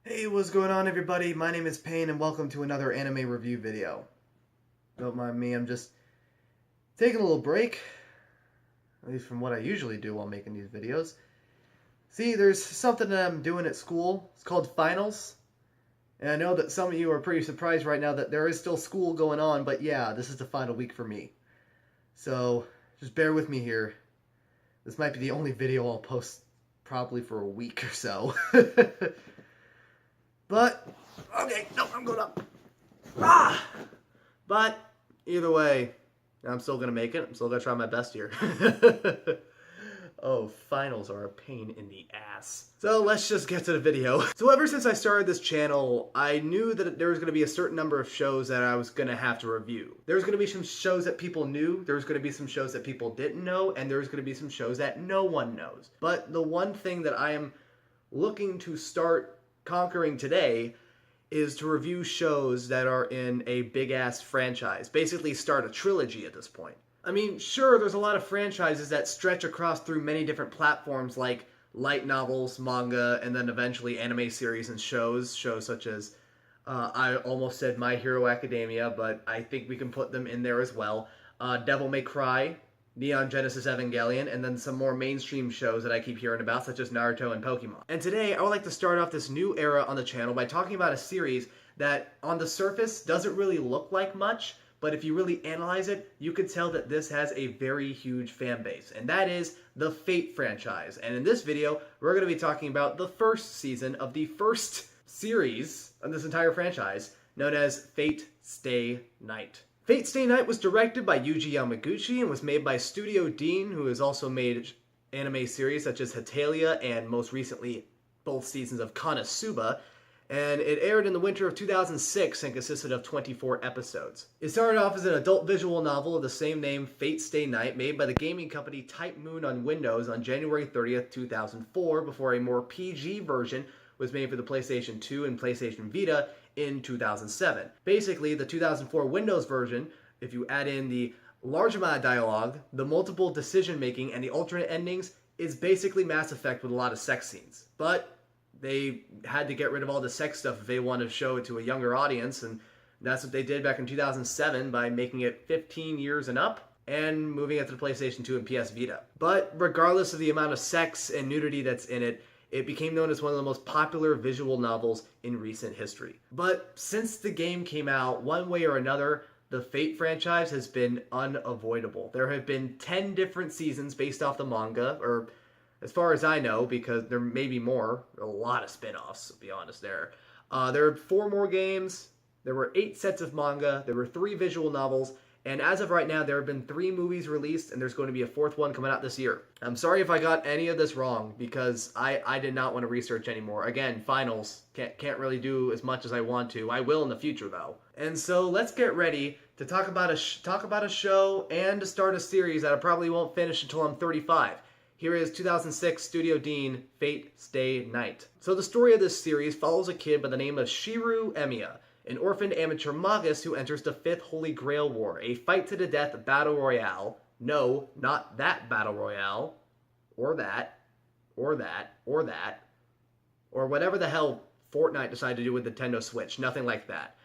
Hey, what's going on everybody? My name is Payne and welcome to another anime review video. Don't mind me, I'm just taking a little break, at least from what I usually do while making these videos. See, there's something that I'm doing at school. It's called finals. And I know that some of you are pretty surprised right now that there is still school going on, but yeah, this is the final week for me. So, just bear with me here. This might be the only video I'll post probably for a week or so. But, okay, no, I'm going up. But, either way, I'm still going to make it. I'm still going to try my best here. Oh, finals are a pain in the ass. So let's just get to the video. So ever since I started this channel, I knew that there was going to be a certain number of shows that I was going to have to review. There was going to be some shows that people knew, there was going to be some shows that people didn't know, and there was going to be some shows that no one knows. But the one thing that I am looking to start conquering today is to review shows that are in a big-ass franchise. Basically start a trilogy at this point. I mean, sure, there's a lot of franchises that stretch across through many different platforms like light novels, manga, and then eventually anime series and shows. Shows such as, I almost said My Hero Academia, but I think we can put them in there as well. Devil May Cry, Neon Genesis Evangelion, and then some more mainstream shows that I keep hearing about, such as Naruto and Pokemon. And today, I would like to start off this new era on the channel by talking about a series that, on the surface, doesn't really look like much, but if you really analyze it, you could tell that this has a very huge fan base, and that is the Fate franchise. And in this video, we're going to be talking about the first season of the first series of this entire franchise, known as Fate Stay Night. Fate Stay Night was directed by Yuji Yamaguchi and was made by Studio Deen, who has also made anime series such as Hetalia and most recently both seasons of Konosuba, and it aired in the winter of 2006 and consisted of 24 episodes. It started off as an adult visual novel of the same name, Fate Stay Night, made by the gaming company Type Moon on Windows on January 30th, 2004, before a more PG version was made for the PlayStation 2 and PlayStation Vita in 2007. Basically, the 2004 Windows version, if you add in the large amount of dialogue, the multiple decision making, and the alternate endings, is basically Mass Effect with a lot of sex scenes. But they had to get rid of all the sex stuff if they wanted to show it to a younger audience, and that's what they did back in 2007 by making it 15 years and up and moving it to the PlayStation 2 and PS Vita. But regardless of the amount of sex and nudity that's in it, it became known as one of the most popular visual novels in recent history. But since the game came out, one way or another, the Fate franchise has been unavoidable. There have been 10 different seasons based off the manga, or as far as I know, because there may be more, a lot of spin-offs, to be honest there. There are 4 more games, there were 8 sets of manga, there were 3 visual novels, and as of right now, there have been 3 movies released, and there's going to be a 4th one coming out this year. I'm sorry if I got any of this wrong, because I did not want to research anymore. Again, finals, can't really do as much as I want to. I will in the future, though. And so let's get ready to talk about a show and to start a series that I probably won't finish until I'm 35. Here is 2006 Studio Deen, Fate Stay Night. So the story of this series follows a kid by the name of Shiru Emiya, an orphaned amateur magus who enters the 5th Holy Grail War, a fight-to-the-death battle royale. No, not that battle royale. Or that. Or that. Or that. Or whatever the hell Fortnite decided to do with Nintendo Switch. Nothing like that.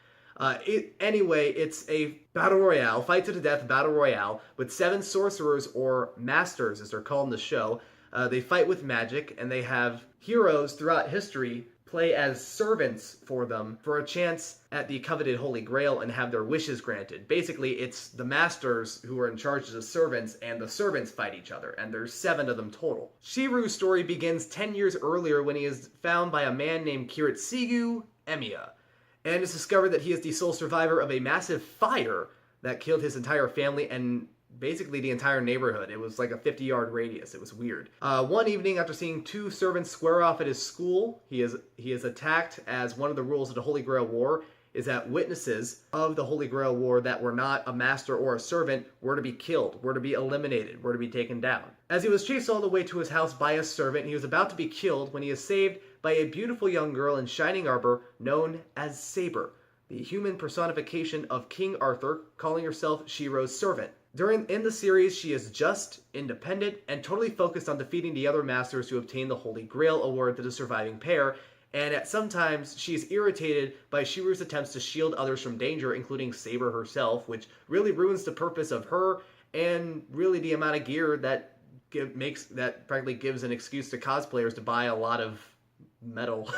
Anyway, it's a battle royale, fight-to-the-death battle royale, with 7 sorcerers, or masters as they're called in the show. They fight with magic, and they have heroes throughout history play as servants for them for a chance at the coveted Holy Grail and have their wishes granted. Basically, it's the masters who are in charge as the servants, and the servants fight each other, and there's 7 of them total. Shiru's story begins 10 years earlier when he is found by a man named Kiritsugu Emiya, and it's discovered that he is the sole survivor of a massive fire that killed his entire family and basically the entire neighborhood. It was like a 50-yard radius. It was weird. One evening, after seeing 2 servants square off at his school, he is attacked, as one of the rules of the Holy Grail War is that witnesses of the Holy Grail War that were not a master or a servant were to be killed, were to be eliminated, were to be taken down. As he was chased all the way to his house by a servant, he was about to be killed when he is saved by a beautiful young girl in shining armor known as Saber, the human personification of King Arthur, calling herself Shiro's servant. In the series, she is just, independent, and totally focused on defeating the other masters to obtain the Holy Grail award to the surviving pair, and at sometimes she is irritated by Shiru's attempts to shield others from danger, including Saber herself, which really ruins the purpose of her and really the amount of gear that practically gives an excuse to cosplayers to buy a lot of metal.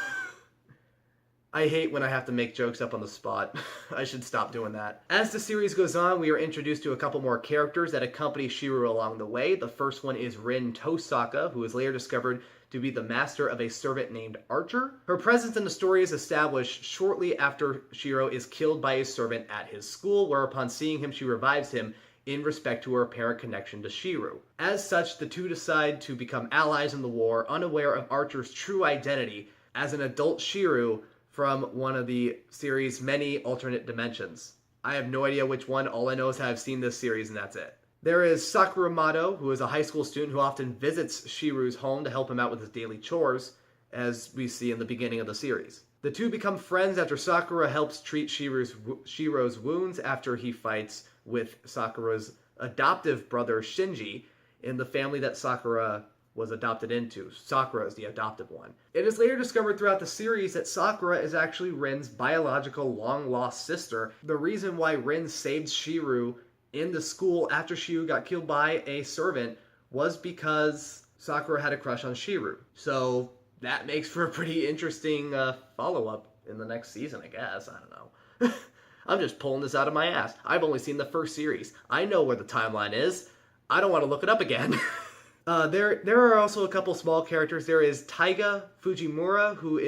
I hate when I have to make jokes up on the spot. I should stop doing that. As the series goes on, we are introduced to a couple more characters that accompany Shiru along the way. The first one is Rin Tosaka, who is later discovered to be the master of a servant named Archer. Her presence in the story is established shortly after Shiro is killed by a servant at his school, where upon seeing him, she revives him in respect to her apparent connection to Shiru. As such, the two decide to become allies in the war, unaware of Archer's true identity as an adult Shiru from one of the series' many alternate dimensions. I have no idea which one. All I know is I've seen this series and that's it. There is Sakura Mato, who is a high school student who often visits Shiru's home to help him out with his daily chores, as we see in the beginning of the series. The two become friends after Sakura helps treat Shiro's wounds after he fights with Sakura's adoptive brother Shinji in the family that Sakura was adopted into. Sakura is the adopted one. It is later discovered throughout the series that Sakura is actually Rin's biological long-lost sister. The reason why Rin saved Shiru in the school after Shiru got killed by a servant was because Sakura had a crush on Shiru. So that makes for a pretty interesting follow-up in the next season, I guess. I don't know. I'm just pulling this out of my ass. I've only seen the first series. I know where the timeline is. I don't want to look it up again. There are also a couple small characters. There is Taiga Fujimura, who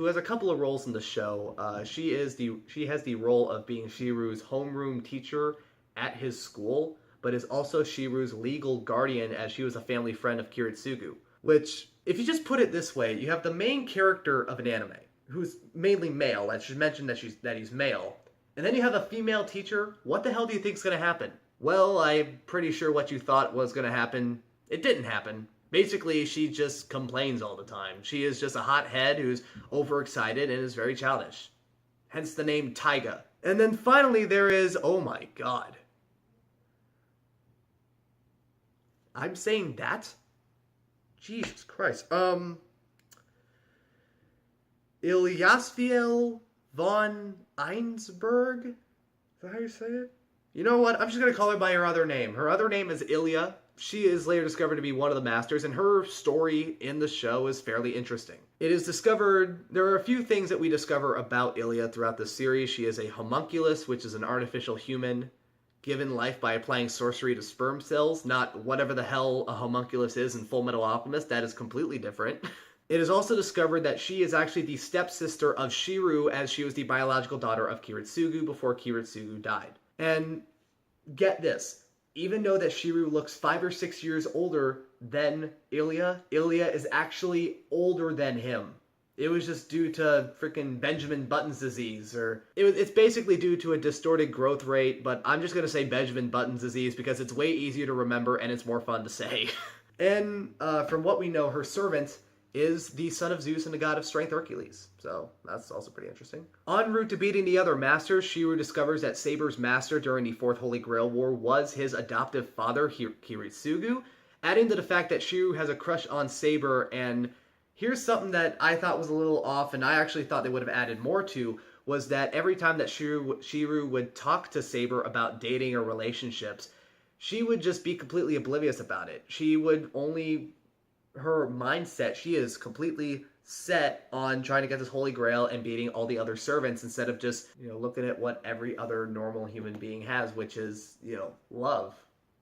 has a couple of roles in the show. She has the role of being Shiru's homeroom teacher at his school, but is also Shiru's legal guardian, as she was a family friend of Kiritsugu. Which, if you just put it this way, you have the main character of an anime, who's mainly male. I should mention that he's male. And then you have a female teacher. What the hell do you think's going to happen? Well, I'm pretty sure what you thought was going to happen. It didn't happen. Basically, she just complains all the time. She is just a hothead who's overexcited and is very childish. Hence the name Taiga. And then finally there is, oh my god. I'm saying that? Jesus Christ. Ilyasfiel von Einsberg? Is that how you say it? You know what? I'm just going to call her by her other name. Her other name is Ilya. She is later discovered to be one of the masters, and her story in the show is fairly interesting. It is discovered, there are a few things that we discover about Ilya throughout the series. She is a homunculus, which is an artificial human given life by applying sorcery to sperm cells, not whatever the hell a homunculus is in Full Metal Alchemist. That is completely different. It is also discovered that she is actually the stepsister of Shiru, as she was the biological daughter of Kiritsugu before Kiritsugu died. And get this. Even though that Shiru looks 5 or 6 years older than Ilya is actually older than him. It was just due to freaking Benjamin Button's disease, or it's basically due to a distorted growth rate, but I'm just going to say Benjamin Button's disease because it's way easier to remember and it's more fun to say. And from what we know, her servant is the son of Zeus and the god of strength Hercules. So that's also pretty interesting. En route to beating the other masters, Shiru discovers that Saber's master during the Fourth Holy Grail War was his adoptive father, Kiritsugu, adding to the fact that Shiru has a crush on Saber. And here's something that I thought was a little off, and I actually thought they would have added more to, was that every time that Shiru would talk to Saber about dating or relationships, she would just be completely oblivious about it. She would only... her mindset, she is completely set on trying to get this Holy Grail and beating all the other servants instead of just, looking at what every other normal human being has, which is, love,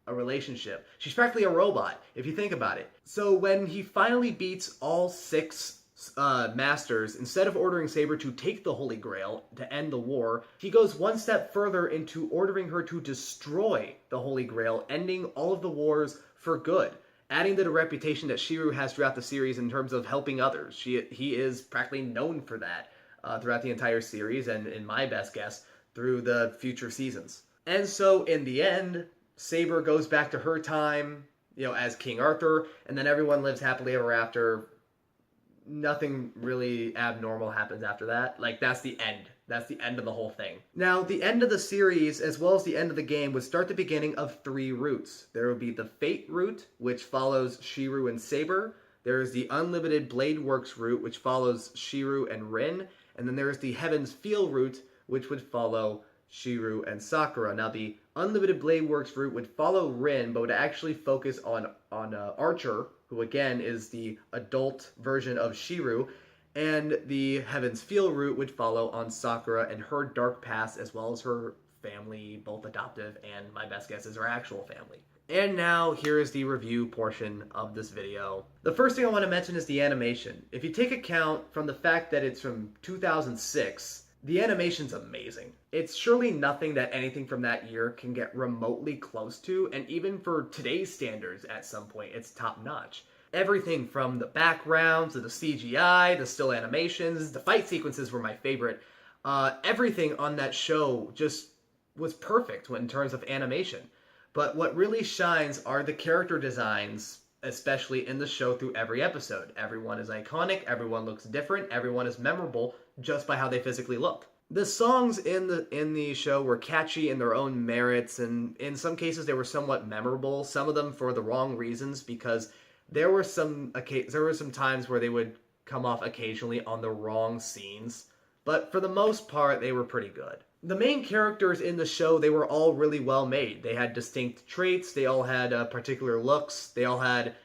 a relationship. She's practically a robot, if you think about it. So when he finally beats all 6 masters, instead of ordering Saber to take the Holy Grail to end the war, he goes one step further into ordering her to destroy the Holy Grail, ending all of the wars for good, adding to the reputation that Shiru has throughout the series in terms of helping others. He is practically known for that throughout the entire series, and in my best guess, through the future seasons. And so, in the end, Saber goes back to her time, as King Arthur, and then everyone lives happily ever after. Nothing really abnormal happens after that. That's the end. That's the end of the whole thing. Now, the end of the series, as well as the end of the game, would start the beginning of 3 routes. There would be the Fate route, which follows Shiru and Saber. There is the Unlimited Blade Works route, which follows Shiru and Rin, and then there is the Heaven's Feel route, which would follow Shiru and Sakura. Now, the Unlimited Blade Works route would follow Rin, but would actually focus on Archer, who again is the adult version of Shiru, and the Heaven's Feel route would follow on Sakura and her dark past, as well as her family, both adoptive and my best guess is her actual family. And now, here is the review portion of this video. The first thing I want to mention is the animation. If you take account from the fact that it's from 2006, the animation's amazing. It's surely nothing that anything from that year can get remotely close to, and even for today's standards at some point, it's top-notch. Everything from the backgrounds to the CGI, the still animations, the fight sequences were my favorite. Everything on that show just was perfect in terms of animation. But what really shines are the character designs, especially in the show through every episode. Everyone is iconic, everyone looks different, everyone is memorable just by how they physically look. The songs in the show were catchy in their own merits, and in some cases they were somewhat memorable, some of them for the wrong reasons, because there were some times where they would come off occasionally on the wrong scenes, but for the most part they were pretty good. The main characters in the show, they were all really well made. They had distinct traits, they all had particular looks, they all had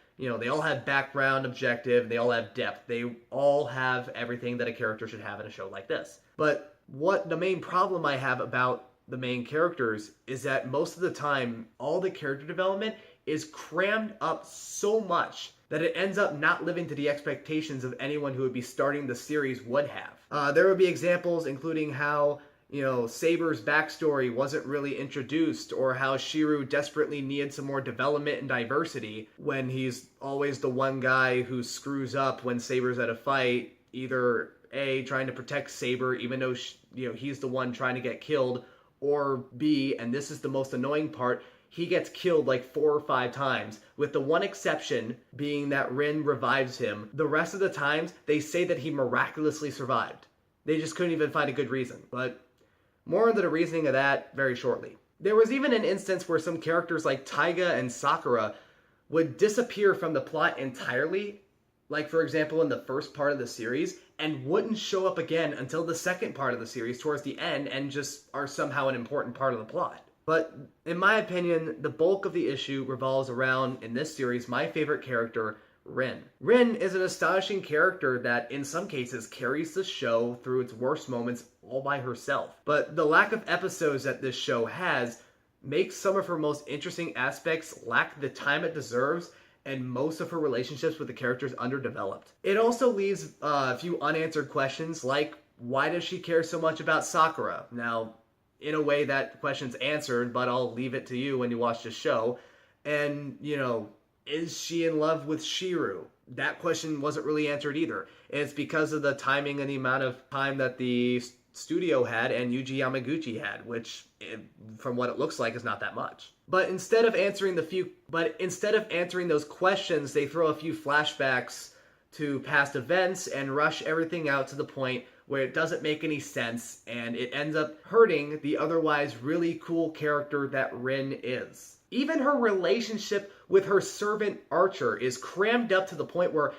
background, objective, they all have depth. They all have everything that a character should have in a show like this. But what the main problem I have about the main characters is that most of the time, all the character development is crammed up so much that it ends up not living to the expectations of anyone who would be starting the series would have. There would be examples including how Saber's backstory wasn't really introduced, or how Shiru desperately needed some more development and diversity when he's always the one guy who screws up when Saber's at a fight, either A, trying to protect Saber even though he's the one trying to get killed, or B, and this is the most annoying part, he gets killed like 4 or 5 times, with the one exception being that Rin revives him. The rest of the times, they say that he miraculously survived. They just couldn't even find a good reason, but more into the reasoning of that very shortly. There was even an instance where some characters like Taiga and Sakura would disappear from the plot entirely, like for example in the first part of the series, and wouldn't show up again until the second part of the series towards the end, and just are somehow an important part of the plot. But in my opinion, the bulk of the issue revolves around, in this series, my favorite character, Rin. Rin is an astonishing character that in some cases carries the show through its worst moments all by herself. But the lack of episodes that this show has makes some of her most interesting aspects lack the time it deserves, and most of her relationships with the characters underdeveloped. It also leaves a few unanswered questions, like why does she care so much about Sakura? Now, in a way that question's answered, but I'll leave it to you when you watch the show. And, is she in love with Shiru? That question wasn't really answered either. And it's because of the timing and the amount of time that the studio had and Yuji Yamaguchi had, which, from what it looks like, is not that much. But instead of answering those questions, they throw a few flashbacks to past events and rush everything out to the point where it doesn't make any sense, and it ends up hurting the otherwise really cool character that Rin is. Even her relationship with her servant Archer is crammed up to the point where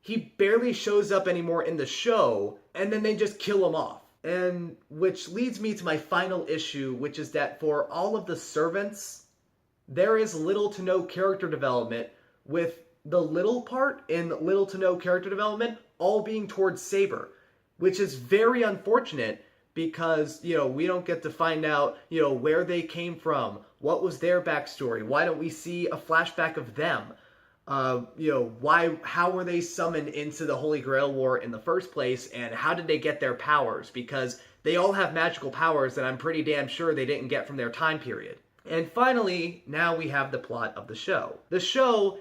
he barely shows up anymore in the show, and then they just kill him off. And which leads me to my final issue, which is that for all of the servants, there is little to no character development, with the little part in little to no character development all being towards Saber, which is very unfortunate because, we don't get to find out, where they came from, what was their backstory, why don't we see a flashback of them, how were they summoned into the Holy Grail War in the first place, and how did they get their powers, because they all have magical powers that I'm pretty damn sure they didn't get from their time period. And finally, now we have the plot of the show. The show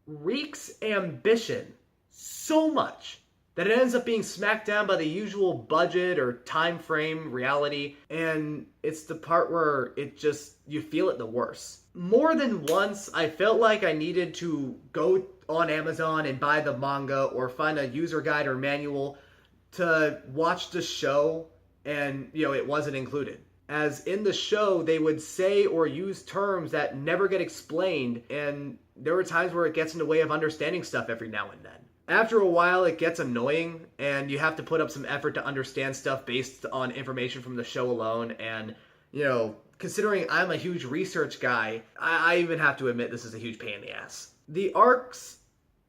reeks ambition so much that it ends up being smacked down by the usual budget or time frame reality, and it's the part where you feel it the worst. More than once, I felt like I needed to go on Amazon and buy the manga or find a user guide or manual to watch the show, and, it wasn't included. As in the show, they would say or use terms that never get explained, and, there were times where it gets in the way of understanding stuff every now and then. After a while, it gets annoying, and you have to put up some effort to understand stuff based on information from the show alone. And, considering I'm a huge research guy, I even have to admit this is a huge pain in the ass. The arcs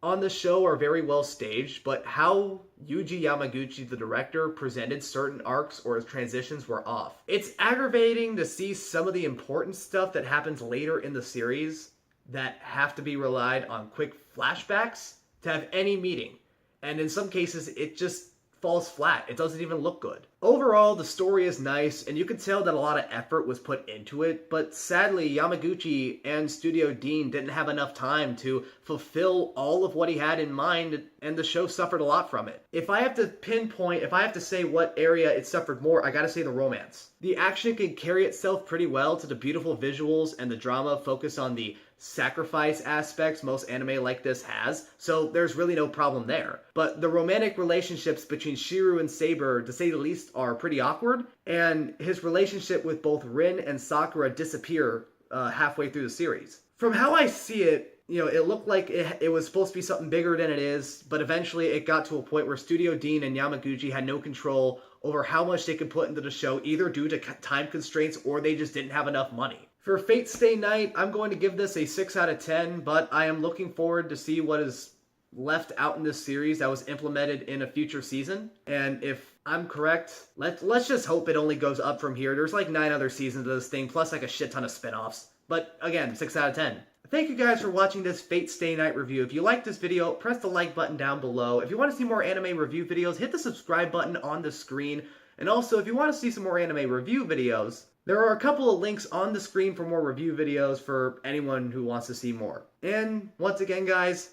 on the show are very well staged, but how Yuji Yamaguchi, the director, presented certain arcs or transitions were off. It's aggravating to see some of the important stuff that happens later in the series that have to be relied on quick flashbacks to have any meaning. And in some cases, it just falls flat. It doesn't even look good. Overall, the story is nice, and you can tell that a lot of effort was put into it, but sadly, Yamaguchi and Studio Deen didn't have enough time to fulfill all of what he had in mind, and the show suffered a lot from it. If I have to say what area it suffered more, I gotta say the romance. The action can carry itself pretty well to the beautiful visuals, and the drama focus on the sacrifice aspects most anime like this has, so there's really no problem there. But the romantic relationships between Shiru and Saber, to say the least, are pretty awkward, and his relationship with both Rin and Sakura disappear halfway through the series. From how I see it, it looked like it was supposed to be something bigger than it is, but eventually it got to a point where Studio Deen and Yamaguchi had no control over how much they could put into the show, either due to time constraints or they just didn't have enough money. For Fate Stay Night, I'm going to give this a 6 out of 10, but I am looking forward to see what is left out in this series that was implemented in a future season. And if I'm correct, let's just hope it only goes up from here. There's like 9 other seasons of this thing, plus like a shit ton of spin-offs. But again, 6 out of 10. Thank you guys for watching this Fate Stay Night review. If you liked this video, press the like button down below. If you want to see more anime review videos, hit the subscribe button on the screen. And also, if you want to see some more anime review videos, there are a couple of links on the screen for more review videos for anyone who wants to see more. And once again, guys,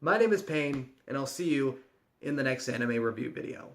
my name is Payne, and I'll see you in the next anime review video.